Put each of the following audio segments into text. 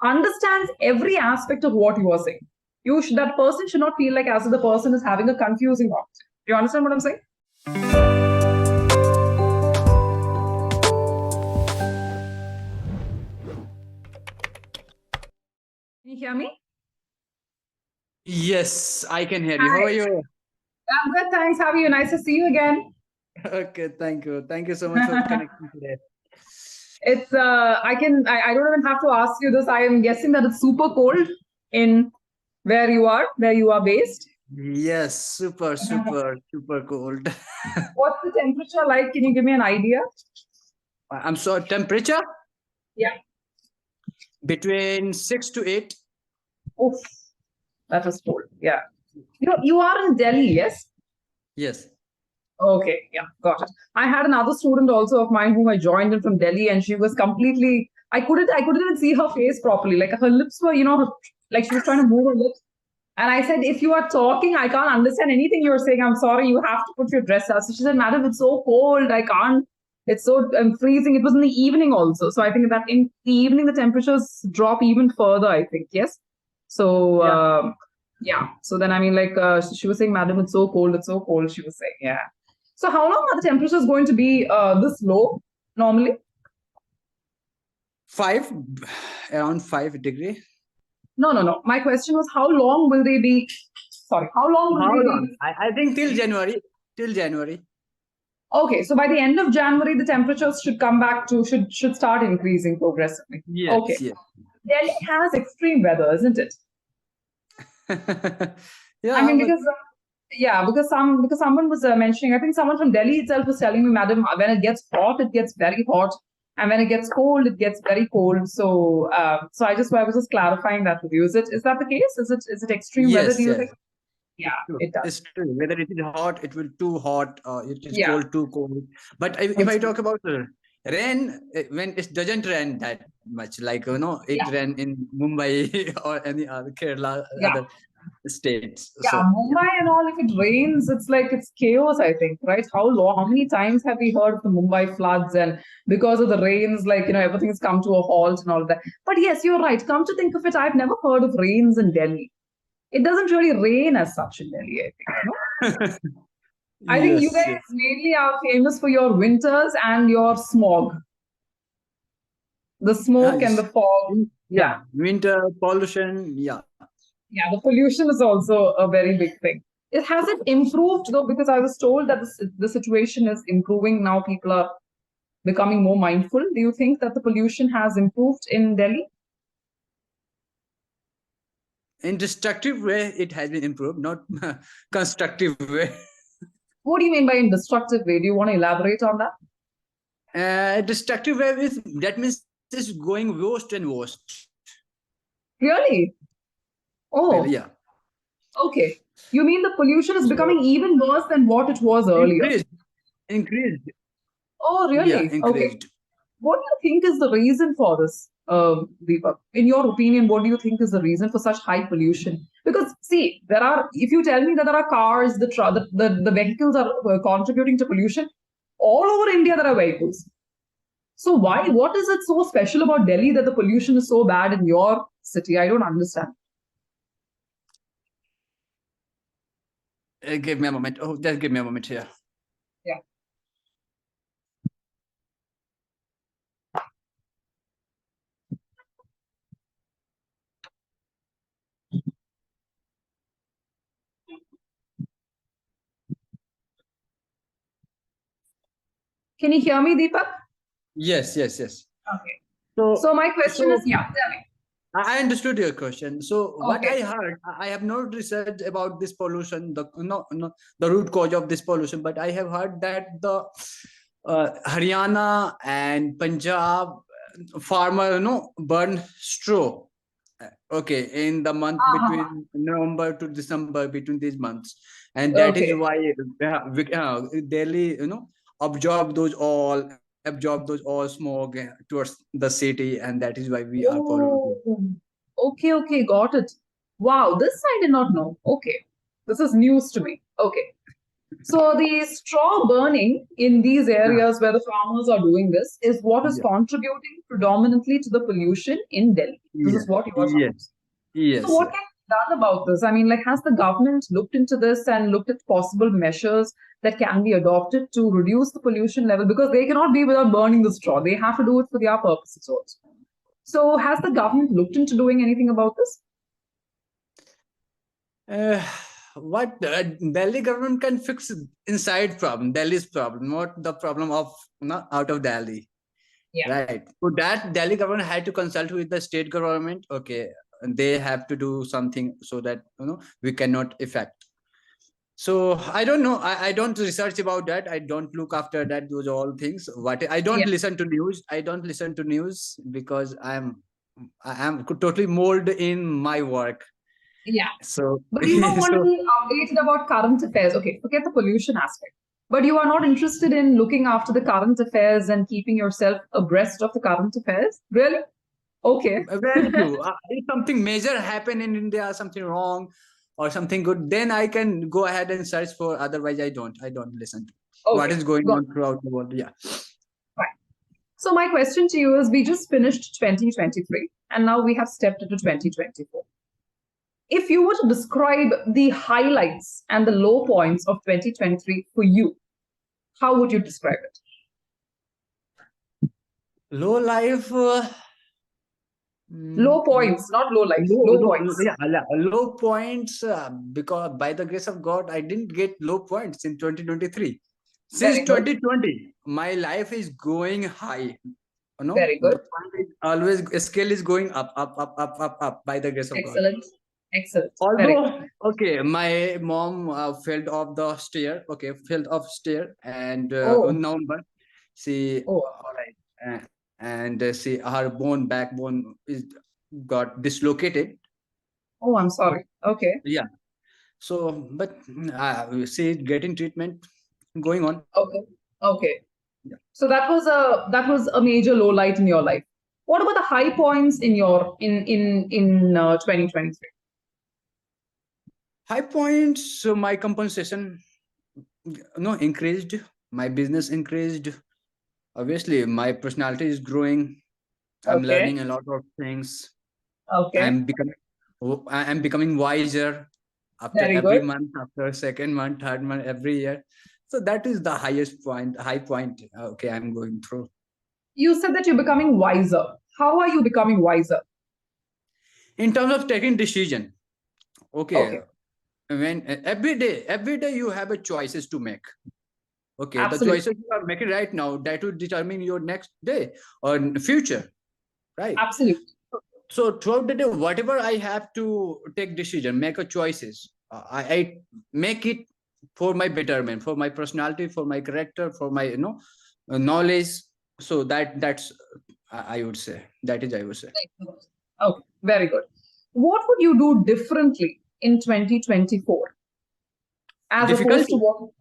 understands every aspect of what you are saying. That person should not feel like as if the person is having a confusing object. Do you understand what I'm saying? Can you hear me? Yes, I can hear you. How are you? I'm good, thanks. How are you? Nice to see you again. Okay, thank you. Thank you so much for connecting today. It's I don't even have to ask you this. I am guessing that it's super cold in where you are based. Yes, super cold. What's the temperature like? Can you give me an idea? I'm sorry, temperature? Yeah. Between 6 to 8. Oof, that was cold. Yeah. You are in Delhi, yes? Yes. Okay, yeah, got it. I had another student also of mine whom I joined in from Delhi, and she was completely. I couldn't even see her face properly. Like her lips were, like she was trying to move her lips. And I said, if you are talking, I can't understand anything you're saying. I'm sorry, you have to put your dress up. So she said, Madam, it's so cold. I can't. It's so freezing. It was in the evening also. So I think that in the evening, the temperatures drop even further, I think. Yes. So, yeah. So then, I mean, like, she was saying, Madam, it's so cold. It's so cold. She was saying, yeah. So how long are the temperatures going to be this low normally? 5, around 5 degree. No. My question was, how long will they be? Sorry, how long will they be? I think till January. Till January. Okay, so by the end of January, the temperatures should come back to should start increasing progressively. Yes, Okay. yes. Delhi has extreme weather, isn't it? Yeah, I mean, because someone was mentioning, I think someone from Delhi itself was telling me, Madam, when it gets hot, it gets very hot, and when it gets cold, it gets very cold. So, so I was just clarifying that with you. Is that the case? Is it extreme weather? Do you think? Yeah, it does. It's true. Whether it is hot, it will too hot, or it is Yeah. cold, too cold. But if I talk about rain, when it doesn't rain that much, like it rain in Mumbai or any other Kerala, other states. Yeah, So Mumbai and all, if it rains, it's chaos, I think, right? How many times have we heard of the Mumbai floods and because of the rains, everything's come to a halt and all of that. But yes, you're right. Come to think of it, I've never heard of rains in Delhi. It doesn't really rain as such in Delhi, I think. No? I think you guys mainly are famous for your winters and your smog. The smoke and the fog. Yeah, winter pollution. Yeah. Yeah, the pollution is also a very big thing. It hasn't improved though, because I was told that the situation is improving now. People are becoming more mindful. Do you think that the pollution has improved in Delhi? In destructive way, it has been improved, not constructive way. What do you mean by in destructive way? Do you want to elaborate on that? Destructive way is that means it's going worse and worse. Really? Oh, yeah. Okay. You mean the pollution is becoming even worse than what it was earlier? Increased. Oh, really? Yeah, increased. Okay. What do you think is the reason for this, Deepak? In your opinion, what do you think is the reason for such high pollution? Because see, if you tell me that there are cars, the vehicles are contributing to pollution, all over India there are vehicles. So what is it so special about Delhi that the pollution is so bad in your city? I don't understand. Give me a moment. Oh, just give me a moment here. Yeah. Can you hear me, Deepak? Yes. Okay. So my question is, yeah, tell me. I understood your question. So what I heard, I have not researched about this pollution, the root cause of this pollution, but I have heard that the Haryana and Punjab farmer, burn straw. Okay, in the month between November to December, between these months, and that is why Delhi, absorb those all smog towards the city, and that is why we are polluted. Okay, got it. Wow, this I did not know. Okay, this is news to me. Okay. So the straw burning in these areas where the farmers are doing this is what is Yeah. contributing predominantly to the pollution in Delhi. This Yeah. is what you are Yes. supposed. So Yes. what Yeah. can be done about this? I mean, like, has the government looked into this and looked at possible measures that can be adopted to reduce the pollution level? Because they cannot be without burning the straw. They have to do it for their purposes also. So has the government looked into doing anything about this? Uh, what Delhi government can fix inside problem, Delhi's problem, not the problem of not out of Delhi. Yeah. Right. So that Delhi government had to consult with the state government. Okay, and they have to do something so that we cannot affect. So I don't know. I don't research about that. I don't look after that. Those all things. What I don't Yeah. listen to news. I don't listen to news because I am totally molded in my work. Yeah. So But you don't want to so be updated about current affairs. Okay, forget the pollution aspect. But you are not interested in looking after the current affairs and keeping yourself abreast of the current affairs? Really? Okay. very few. If something major happen in India, something wrong or something good, then I can go ahead and search for. Otherwise, I don't. I don't listen to what Okay. is going Got on throughout the world. Yeah. it. Right. So my question to you is, we just finished 2023 and now we have stepped into 2024. If you were to describe the highlights and the low points of 2023 for you, how would you describe it? Low life. Low Low, points, not low life, low points. yeah, low points. Because by the grace of God, I didn't get low points in 2023. Since Very good. 2020, my life is going high. Very The good. point is always scale is going up, up, up, up, up, up by the grace of God. Excellent. Excellent. Very good. Although, okay, my mom fell off the stair. Okay, fell off stair, and Oh, in November, she oh, all right, and she her backbone is got dislocated. oh, I'm sorry. Okay. Yeah. So, but she getting treatment going on. Okay. Okay. Yeah. So that was a major low light in your life. What about the high points in your in 2023? High points. So my compensation, increased. My business increased. Obviously, my personality is growing. I'm Okay. learning a lot of things. Okay. I'm becoming wiser after Very every good. month, after second month, third month, every year. So that is the highest point, high point. Okay, I'm going through. You said that you're becoming wiser. How are you becoming wiser? In terms of taking decision, okay, Okay. when every day you have a choices to make. Okay, the Absolutely. choices you are making right now that will determine your next day or future, right? Absolutely. So throughout the day, whatever I have to take decision, make a choices, I make it for my betterment, for my personality, for my character, for my knowledge. So that's I would say that is I would say Okay. Very good. What would you do differently in 2024 as opposed to difficulty.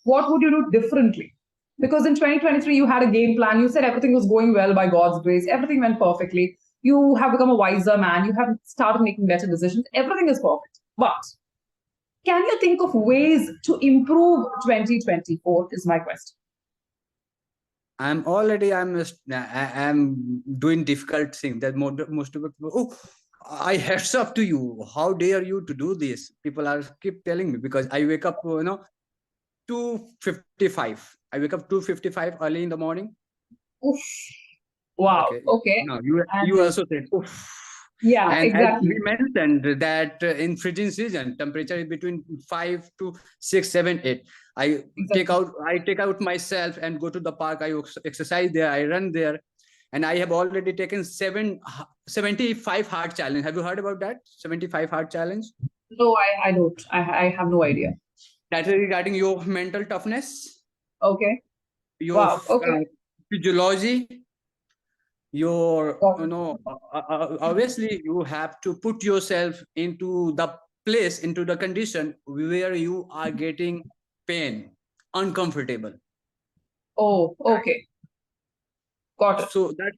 what would you do differently? Because in 2023 you had a game plan, you said everything was going well by God's grace, everything went perfectly, you have become a wiser man, you have started making better decisions, everything is perfect. But can you think of ways to improve 2024 is my question. I'm doing difficult thing that most of the people. Oh, I heads up to you. How dare you to do this? People are keep telling me because I wake up 2:55. I wake up 2:55 early in the morning. Oof. Wow. Okay. Okay. No, you And also said, oof. yeah, And as we exactly. mentioned that in freezing season, temperature is between 5 to 6, 7, 8. Exactly. I take out myself and go to the park. I exercise there. I run there, and I have already taken 75 hard challenge. Have you heard about that? 75 hard challenge. No, I don't. I have no idea. That is regarding your mental toughness, Okay. your Wow. Okay. physiology, your Got it. obviously you have to put yourself into the place, into the condition where you are getting pain, uncomfortable. Oh, okay. Got it. So that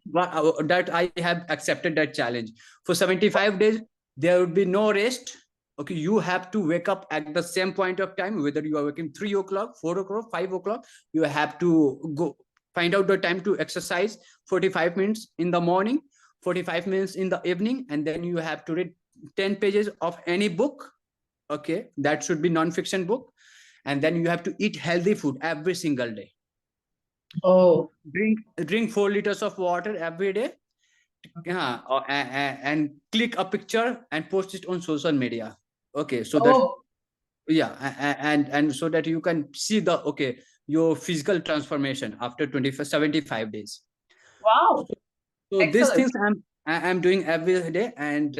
I have accepted that challenge for 75 days. There would be no rest. Okay, you have to wake up at the same point of time, whether you are waking 3 o'clock, 4 o'clock, 5 o'clock. You have to go find out the time to exercise 45 minutes in the morning, 45 minutes in the evening, and then you have to read 10 pages of any book. Okay, that should be non-fiction book. And then you have to eat healthy food every single day. Oh, Drink 4 liters of water every day. And click a picture and post it on social media. Okay, so that yeah, and so that you can see the your physical transformation after 75 days. Wow. So these things I'm doing every day, and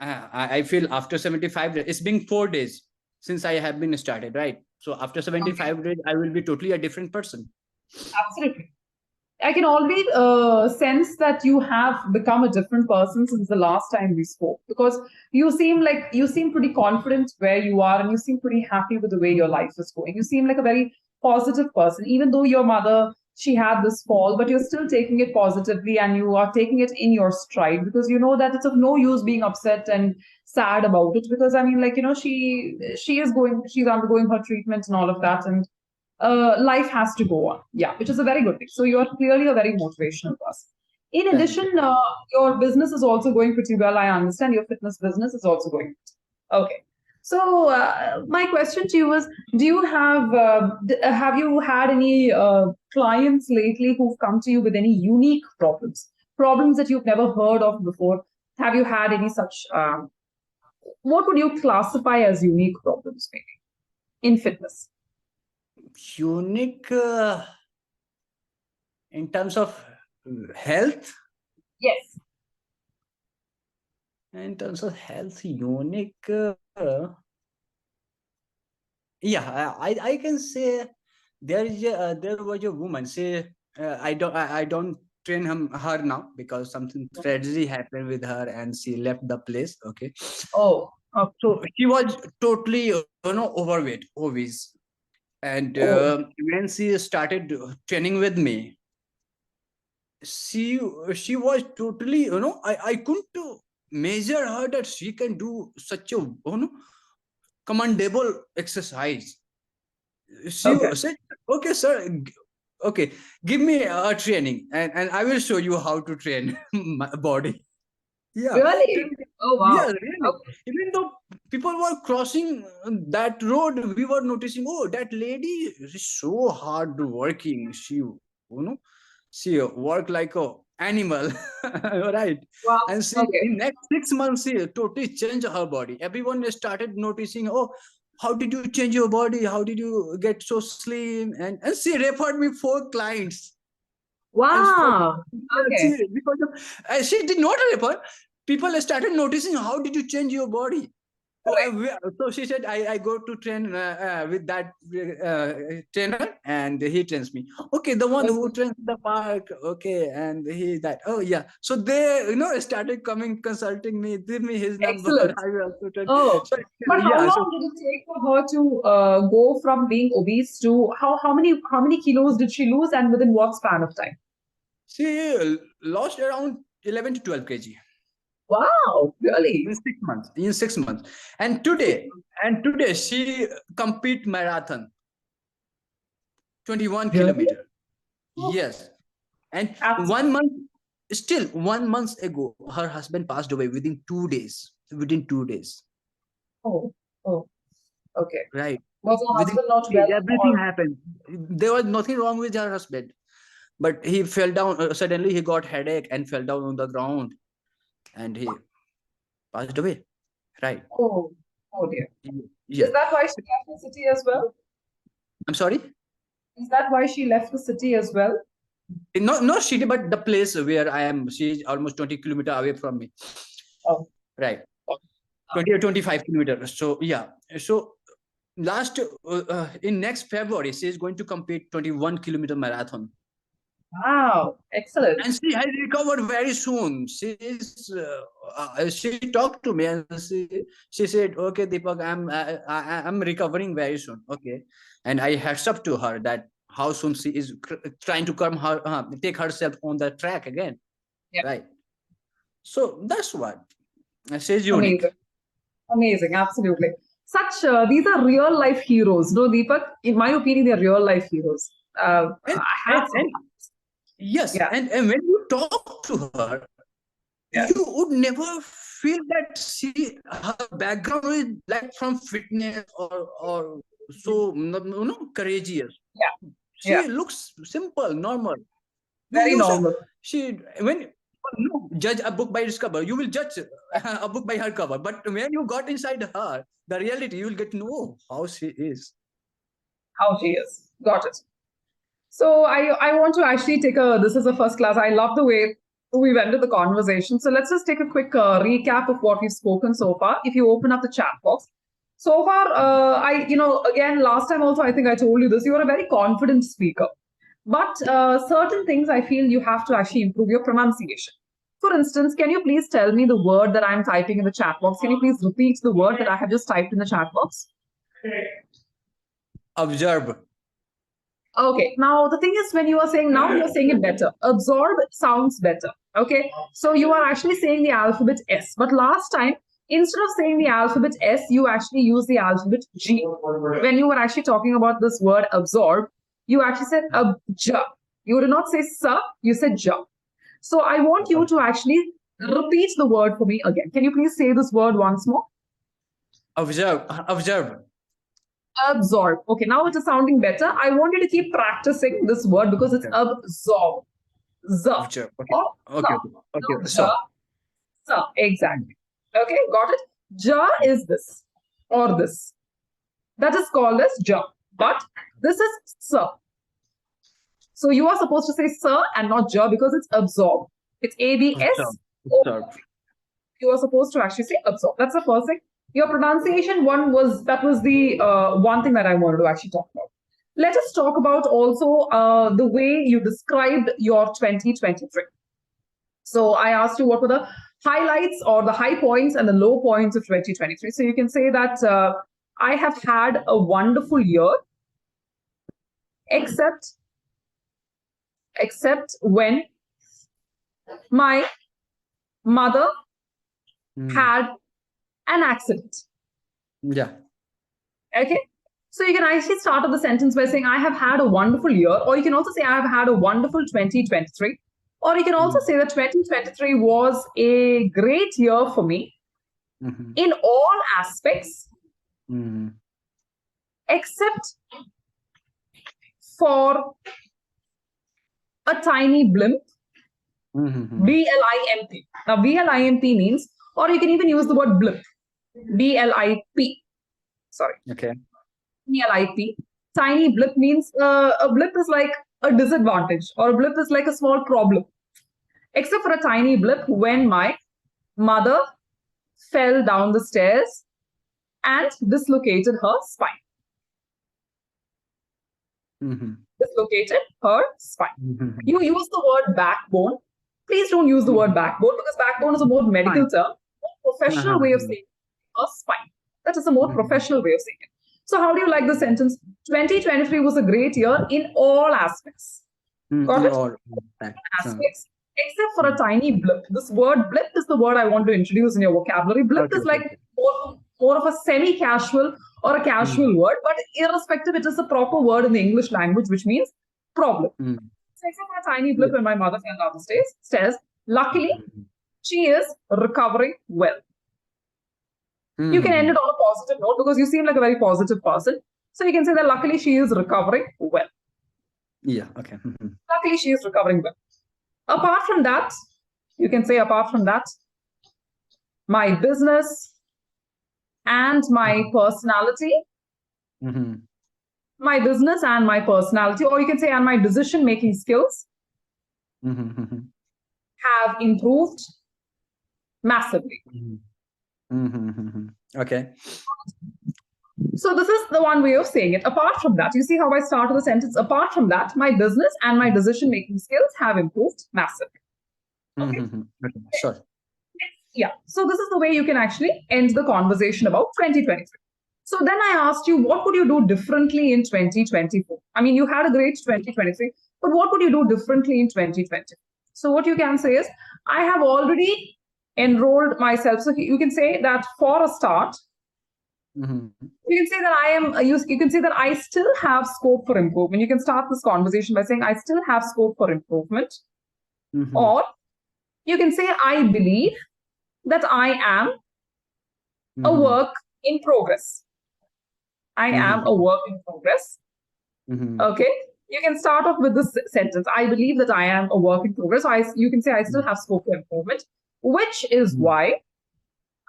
I feel after 75 days, it's been 4 days since I have been started, right? So after 75 days, I will be totally a different person. Absolutely. I can already sense that you have become a different person since the last time we spoke, because you seem pretty confident where you are, and you seem pretty happy with the way your life is going. You seem like a very positive person, even though your mother, she had this fall, but you're still taking it positively and you are taking it in your stride, because you know that it's of no use being upset and sad about it, because I mean, like, you know, she's undergoing her treatment and all of that, and life has to go on. Yeah, which is a very good thing. So you're clearly a very motivational person. In addition, your business is also going pretty well. I understand your fitness business is also going. Okay. So my question to you is: do you have you had any clients lately who've come to you with any unique problems that you've never heard of before? Have you had any such? What would you classify as unique problems, maybe in fitness? Unique in terms of health? Yes. In terms of health, unique. Yeah, I can say there was a woman. Say I don't train her now because something tragedy happened with her and she left the place. Okay. Oh. Okay. So she was totally overweight, obese, and when she started training with me, she was totally I couldn't measure her that she can do such a commendable exercise. She said, okay sir, okay, give me a training and I will show you how to train my body. Yeah. Really? Oh wow. Yeah, really. Okay. Even though people were crossing that road, we were noticing, oh, that lady is so hard working. She work like a animal, right? Wow. And she Okay. in next 6 months she totally changed her body. Everyone started noticing, oh, how did you change your body? How did you get so slim? And she referred me 4 clients. And Wow. Okay. because she did not refer. People started noticing, how did you change your body? So she said, I go to train with that trainer and he trains me. Okay, the one who trains the park. Okay, and he that. Oh yeah. So they started coming consulting me, give me his number. Excellent. I will also train. Oh, So, but how yeah. long So did it take for her to go from being obese to how many kilos did she lose, and within what span of time? she lost around 11 to 12 kg. Wow, really? In 6 months. In 6 months. And today she compete marathon 21 Really? kilometer. Oh, Yes. And absolutely. still 1 month ago, her husband passed away within 2 days. Within 2 days. Oh, oh, okay. Right. Was her Within husband not 2 days, well? everything happened. There was nothing wrong with her husband. But he fell down. Suddenly he got headache and fell down on the ground. And he passed away. Right. Oh, oh dear. Yeah. Is that why she left the city as well? I'm sorry? Is that why she left the city as well? Not city, but the place where I am. She's almost 20 kilometers away from me. Oh. Right. 20 or 25 kilometers. So yeah. So last in next February, she is going to compete 21-kilometer marathon. Wow, excellent. And she has recovered very soon. She talked to me and she said, okay, Deepak, I'm recovering very soon. Okay. And I hats up to her that how soon she is trying to take herself on the track again. Yeah. Right. So that's what she's unique. Amazing. Amazing, absolutely. These are real life heroes, no, Deepak? In my opinion, they're real life heroes. And Hats and off. yes, Yeah, and when you talk to her, yeah, you would never feel that her background is like from fitness or so courageous. yeah, yeah. She looks simple, normal. Very You say normal. she when judge a book by its cover, you will judge a book by her cover. But when you got inside her, the reality, you will get to know how she is. How she is. Got it. So I want to actually take this is a first class. I love the way we've ended the conversation. So let's just take a quick recap of what we've spoken so far. If you open up the chat box. So far, again, last time also, I think I told you this, you are a very confident speaker. But certain things I feel you have to actually improve your pronunciation. For instance, can you please tell me the word that I'm typing in the chat box? Can you please repeat the word that I have just typed in the chat box? Observe. Okay, now the thing is, when you are saying now, you're saying it better. Absorb sounds better. Okay, so you are actually saying the alphabet S, but last time, instead of saying the alphabet S, you actually use the alphabet G. When you were actually talking about this word absorb, you actually said abja. You did not say sa, you said ja. So I want you to actually repeat the word for me again. Can you please say this word once more? Observe. Observe. Absorb. Okay, now it is sounding better. I want you to keep practicing this word because it's absorb. Z. Observe. Okay. Or Okay. Okay. no, So. exactly. Okay, got it? Ja is this or this. That is called as ja. But this is sir. So you are supposed to say sir and not ja because it's absorb. It's ABS. Observe. You are supposed to actually say absorb. That's the first thing. Your pronunciation that was the one thing that I wanted to actually talk about. Let us talk about also the way you described your 2023. So I asked you what were the highlights or the high points and the low points of 2023. So you can say that I have had a wonderful year, except when my mother had an accident. Yeah. Okay. So you can actually start off the sentence by saying, I have had a wonderful year, or you can also say, I have had a wonderful 2023. Or you can also say that 2023 was a great year for me in all aspects, except for a tiny blimp, BLIMP. Now, BLIMP means, or you can even use the word blip, BLIP. Sorry. Okay. BLIP. Tiny blip means a blip is like a disadvantage, or a blip is like a small problem. Except for a tiny blip when my mother fell down the stairs and dislocated her spine. Dislocated her spine. You use the word backbone. Please don't use the word backbone because backbone is a more medical term, more professional way of saying her spine. That is a more professional way of saying it. So how do you like the sentence? 2023 was a great year in all aspects. Got it? All aspects, except for a tiny blip. This word blip is the word I want to introduce in your vocabulary. Blip is like more of a semi-casual or a casual word, but irrespective, it is a proper word in the English language, which means problem. So except for a tiny blip when my mother fell down the stairs, luckily, she is recovering well. You can end it on a positive note because you seem like a very positive person. So you can say that luckily she is recovering well. Yeah, okay. Luckily she is recovering well. Apart from that, you can say apart from that, my business and my personality, my business and my personality, or you can say and my decision-making skills have improved massively. Okay. So this is the one way of saying it. Apart from that, you see how I started the sentence? Apart from that, my business and my decision-making skills have improved massively. Okay? Okay. Sure. Yeah. So this is the way you can actually end the conversation about 2023. So then I asked you, what would you do differently in 2024? I mean, you had a great 2023, but what would you do differently in 2020? So what you can say is, I have already enrolled myself. So you can say that for a start, you can say that you can say that I still have scope for improvement. You can start this conversation by saying I still have scope for improvement. Or you can say I believe that I am a work in progress. I am a work in progress. Okay. You can start off with this sentence. I believe that I am a work in progress. You can say I still have scope for improvement, which is why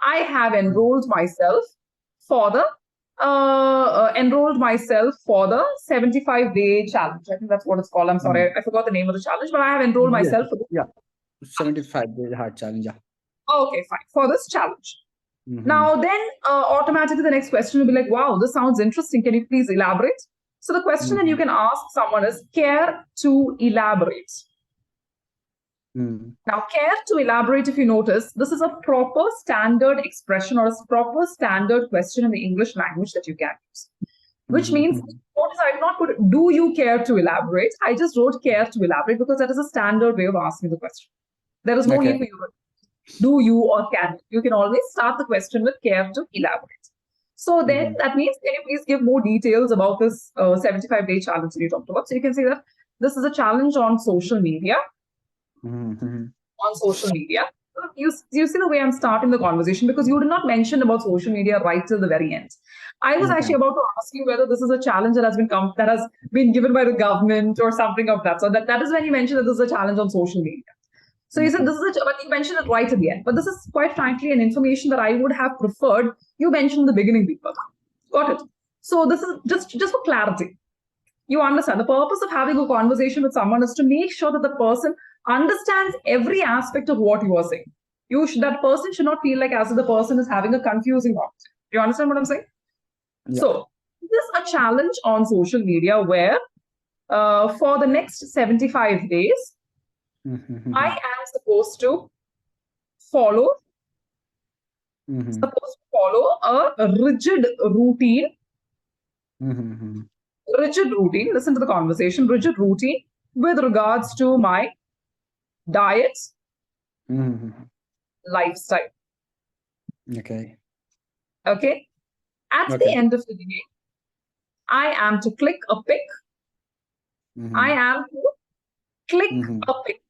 I have enrolled myself for the 75-day challenge. I think that's what it's called. I'm sorry, I forgot the name of the challenge, but I have enrolled myself for this. 75-day hard challenge. Okay, fine. For this challenge. Now, then automatically the next question will be like, wow, this sounds interesting. Can you please elaborate? So the question that you can ask someone is, care to elaborate. Now, care to elaborate, if you notice, this is a proper standard expression or a proper standard question in the English language that you can use. Which means, notice I did not put, do you care to elaborate? I just wrote care to elaborate because that is a standard way of asking the question. There is no need for you to do you or can. You can always start the question with care to elaborate. So then that means, can you please give more details about this 75-day challenge that you talked about? So you can say that this is a challenge on social media. On social media. You see the way I'm starting the conversation, because you did not mention about social media right till the very end. I was actually about to ask you whether this is a challenge that has been given by the government or something of that. So that is when you mentioned that this is a challenge on social media. So you said this is but you mentioned it right at the end. But this is quite frankly an information that I would have preferred you mentioned in the beginning, Deepak. Got it? So this is just for clarity. You understand the purpose of having a conversation with someone is to make sure that the person understands every aspect of what you are saying. That person should not feel like as if the person is having a confusing object. You understand what I'm saying? Yeah. So this is a challenge on social media where for the next 75 days, I am supposed to follow a rigid routine. Rigid routine, listen to the conversation, rigid routine with regards to my diet, lifestyle. Okay. At the end of the day, I am to click a pic. I am to click a picture.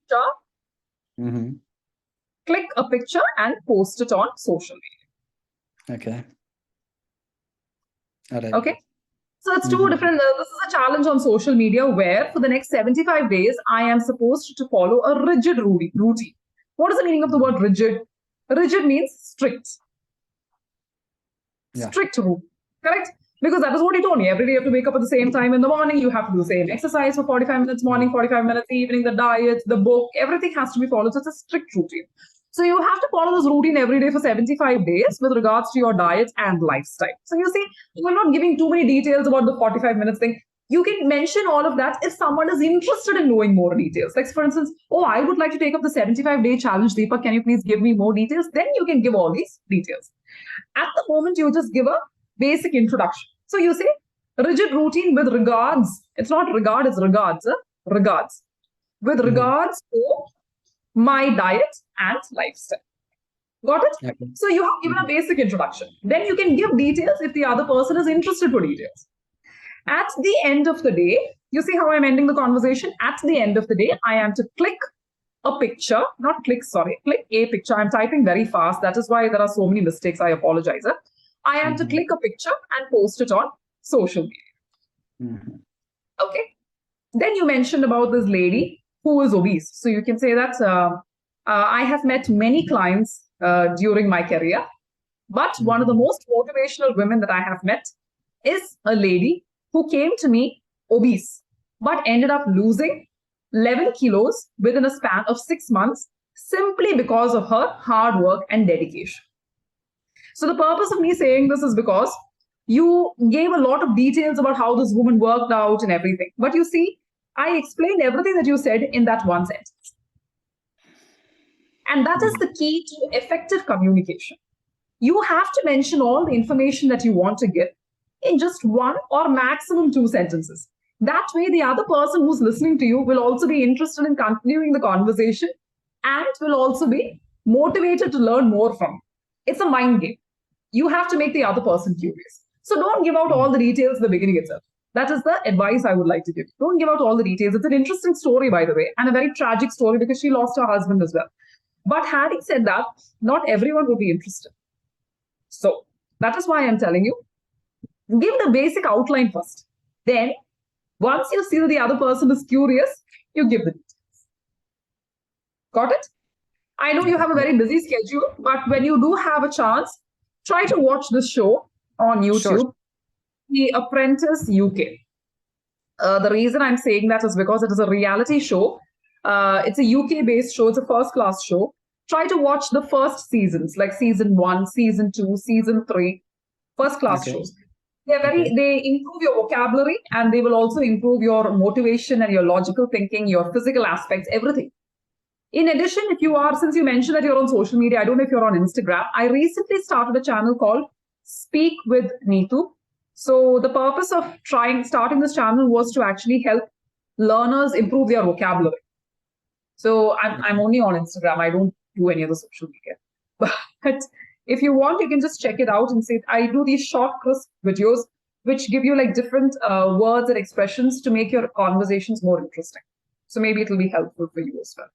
Click a picture and post it on social media. Okay. All right. Okay. So it's two different, this is a challenge on social media where for the next 75 days, I am supposed to follow a rigid routine. What is the meaning of the word rigid? Rigid means strict. Yeah. Strict routine, correct? Because that is what he told me. Every day you have to wake up at the same time in the morning. You have to do the same exercise for 45 minutes morning, 45 minutes evening, the diet, the book, everything has to be followed. So it's a strict routine. So you have to follow this routine every day for 75 days with regards to your diet and lifestyle. So you see, we're not giving too many details about the 45 minutes thing. You can mention all of that if someone is interested in knowing more details. Like for instance, oh, I would like to take up the 75-day challenge, Deepak. Can you please give me more details? Then you can give all these details. At the moment, you just give a basic introduction. So you say rigid routine with regards. It's not regard, it's regards. Regards. With regards to my diet and lifestyle. Got it? Okay. So you have given a basic introduction. Then you can give details if the other person is interested for details. At the end of the day, you see how I'm ending the conversation? At the end of the day, I am to click a picture, click a picture. I'm typing very fast. That is why there are so many mistakes. I apologize. I am to click a picture and post it on social media. Okay. Then you mentioned about this lady who is obese. So you can say that I have met many clients during my career, but one of the most motivational women that I have met is a lady who came to me obese, but ended up losing 11 kilos within a span of 6 months simply because of her hard work and dedication. So the purpose of me saying this is because you gave a lot of details about how this woman worked out and everything. But you see, I explained everything that you said in that one sentence. And that is the key to effective communication. You have to mention all the information that you want to give in just 1 or maximum 2 sentences. That way, the other person who's listening to you will also be interested in continuing the conversation and will also be motivated to learn more from. It's a mind game. You have to make the other person curious. So don't give out all the details in the beginning itself. That is the advice I would like to give. Don't give out all the details. It's an interesting story, by the way, and a very tragic story because she lost her husband as well. But having said that, not everyone will be interested. So that is why I'm telling you, give the basic outline first. Then, once you see that the other person is curious, you give the details. Got it? I know you have a very busy schedule, but when you do have a chance, try to watch this show on YouTube, Sure. The Apprentice UK. The reason I'm saying that is because it is a reality show. It's a UK based show, it's a first class show. Try to watch the first seasons, like season 1, season 2, season 3, first class Okay. shows. They improve your vocabulary and they will also improve your motivation and your logical thinking, your physical aspects, everything. In addition, since you mentioned that you're on social media, I don't know if you're on Instagram. I recently started a channel called Speak with Neetu. So the purpose of starting this channel was to actually help learners improve their vocabulary. So I'm only on Instagram. I don't do any other social media. But if you want, you can just check it out and see. I do these short, crisp videos which give you like different words and expressions to make your conversations more interesting. So maybe it will be helpful for you as well.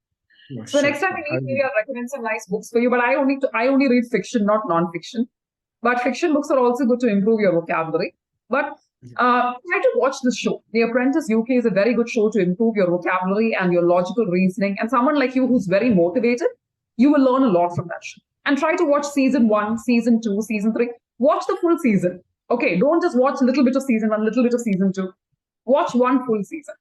So next time we meet, maybe I'll recommend some nice books for you. But I only read fiction, not non-fiction. But fiction books are also good to improve your vocabulary. But try to watch this show. The Apprentice UK is a very good show to improve your vocabulary and your logical reasoning. And someone like you who's very motivated, you will learn a lot from that show. And try to watch season 1, season 2, season 3. Watch the full season. Okay, don't just watch a little bit of season 1, little bit of season 2. Watch one full season.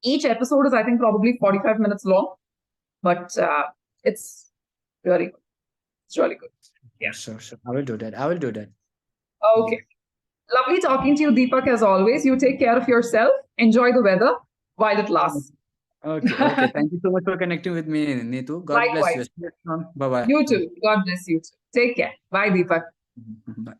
Each episode is, I think, probably 45 minutes long. But it's really good. It's really good. Yeah. Sure. I will do that. Okay. Lovely talking to you, Deepak, as always. You take care of yourself. Enjoy the weather while it lasts. Okay. Thank you so much for connecting with me, Neetu. God bless you. Likewise. Bye-bye. You too. God bless you too. Take care. Bye, Deepak. Bye.